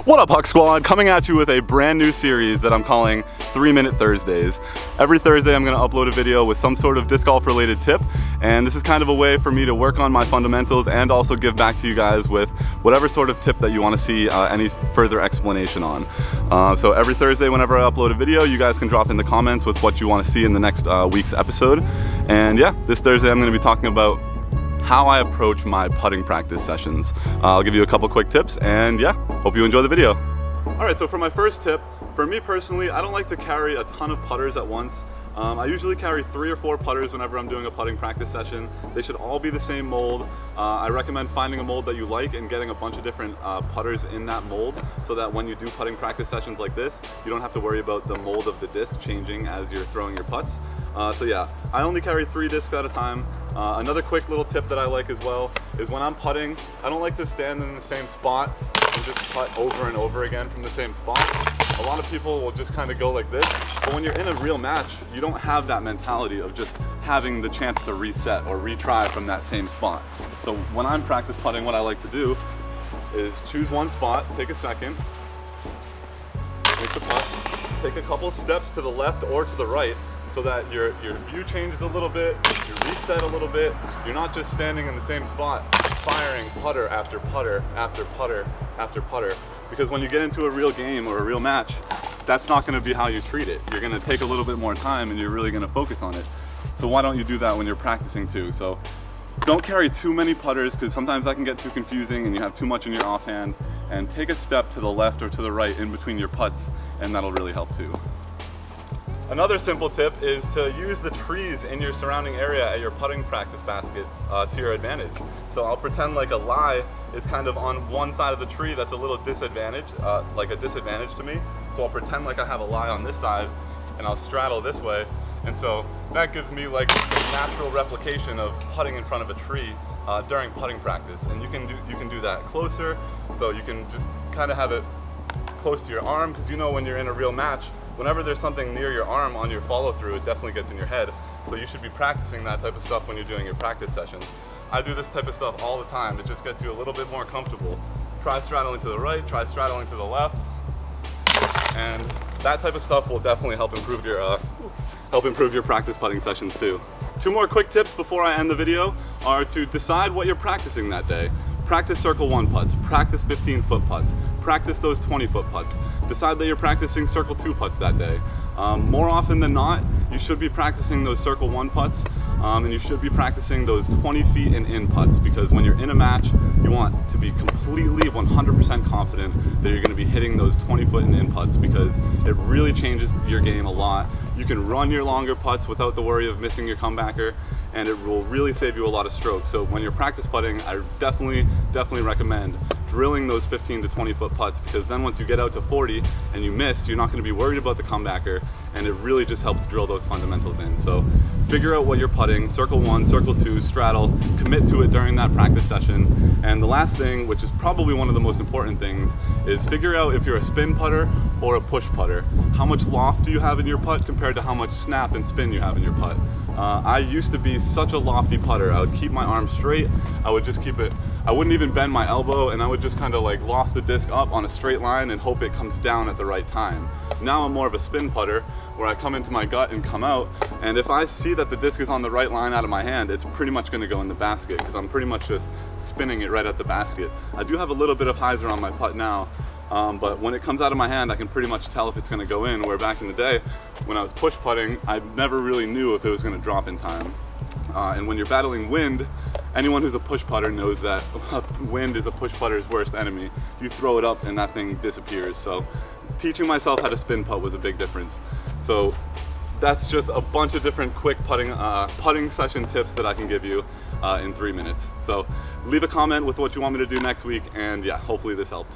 What up, Huck Squad? Coming at you with a brand new series that I'm calling 3-Minute Thursdays. Every Thursday I'm going to upload a video with some sort of disc golf related tip, and this is kind of a way for me to work on my fundamentals and also give back to you guys with whatever sort of tip that you want to see any further explanation on. So every Thursday whenever I upload a video, you guys can drop in the comments with what you want to see in the next week's episode. And yeah, this Thursday I'm going to be talking about how I approach my putting practice sessions. I'll give you a couple quick tips, and yeah, hope you enjoy the video. Alright, so for my first tip, for me personally, I don't like to carry a ton of putters at once. I usually carry 3 or 4 putters whenever I'm doing a putting practice session. They should all be the same mold. I recommend finding a mold that you like and getting a bunch of different putters in that mold, so that when you do putting practice sessions like this, you don't have to worry about the mold of the disc changing as you're throwing your putts. So yeah, I only carry 3 discs at a time. Another quick little tip that I like as well is when I'm putting, I don't like to stand in the same spot and just putt over and over again from the same spot. A lot of people will just kind of go like this, but when you're in a real match, you don't have that mentality of just having the chance to reset or retry from that same spot. So when I'm practice putting, what I like to do is choose one spot, take a second, make the putt, take a couple steps to the left or to the right, so that your view changes a little bit, you reset a little bit. You're not just standing in the same spot, firing putter after putter after putter after putter. Because when you get into a real game or a real match, that's not going to be how you treat it. You're going to take a little bit more time and you're really going to focus on it. So why don't you do that when you're practicing too? So don't carry too many putters, because sometimes that can get too confusing and you have too much in your offhand. And take a step to the left or to the right in between your putts, and that'll really help too. Another simple tip is to use the trees in your surrounding area at your putting practice basket to your advantage. So I'll pretend like a lie is kind of on one side of the tree that's a little disadvantage, like a disadvantage to me. So I'll pretend like I have a lie on this side and I'll straddle this way. And so that gives me like a natural replication of putting in front of a tree during putting practice. And you can do that closer, so you can just kind of have it close to your arm, because you know when you're in a real match, whenever there's something near your arm on your follow through, it definitely gets in your head. So you should be practicing that type of stuff when you're doing your practice sessions. I do this type of stuff all the time. It just gets you a little bit more comfortable. Try straddling to the right, try straddling to the left, and that type of stuff will definitely help improve your practice putting sessions too. 2 more quick tips before I end the video are to decide what you're practicing that day. Practice circle 1 putts, practice 15-foot putts, practice those 20-foot putts. Decide that you're practicing circle 2 putts that day. More often than not, you should be practicing those circle 1 putts, and you should be practicing those 20 feet and in putts, because when you're in a match, you want to be completely 100% confident that you're going to be hitting those 20-foot and in putts, because it really changes your game a lot. You can run your longer putts without the worry of missing your comebacker, and it will really save you a lot of strokes. So when you're practice putting, I definitely recommend drilling those 15 to 20 foot putts, because then once you get out to 40 and you miss, you're not going to be worried about the comebacker, and it really just helps drill those fundamentals in. So figure out what you're putting, circle 1, circle 2, straddle, commit to it during that practice session. And the last thing, which is probably one of the most important things, is figure out if you're a spin putter or a push putter. How much loft do you have in your putt compared to how much snap and spin you have in your putt? I used to be such a lofty putter. I would keep my arm straight, I would just keep it, I wouldn't even bend my elbow, and I would just kind of like loft the disc up on a straight line and hope it comes down at the right time. Now I'm more of a spin putter, where I come into my gut and come out, and if I see that the disc is on the right line out of my hand, it's pretty much going to go in the basket, because I'm pretty much just spinning it right at the basket. I do have a little bit of hyzer on my putt now, but when it comes out of my hand, I can pretty much tell if it's going to go in, where back in the day, when I was push putting, I never really knew if it was going to drop in time. And when you're battling wind, anyone who's a push putter knows that wind is a push putter's worst enemy. You throw it up and that thing disappears. So teaching myself how to spin putt was a big difference. So that's just a bunch of different quick putting session tips that I can give you in 3 minutes. So leave a comment with what you want me to do next week, and yeah, hopefully this helped.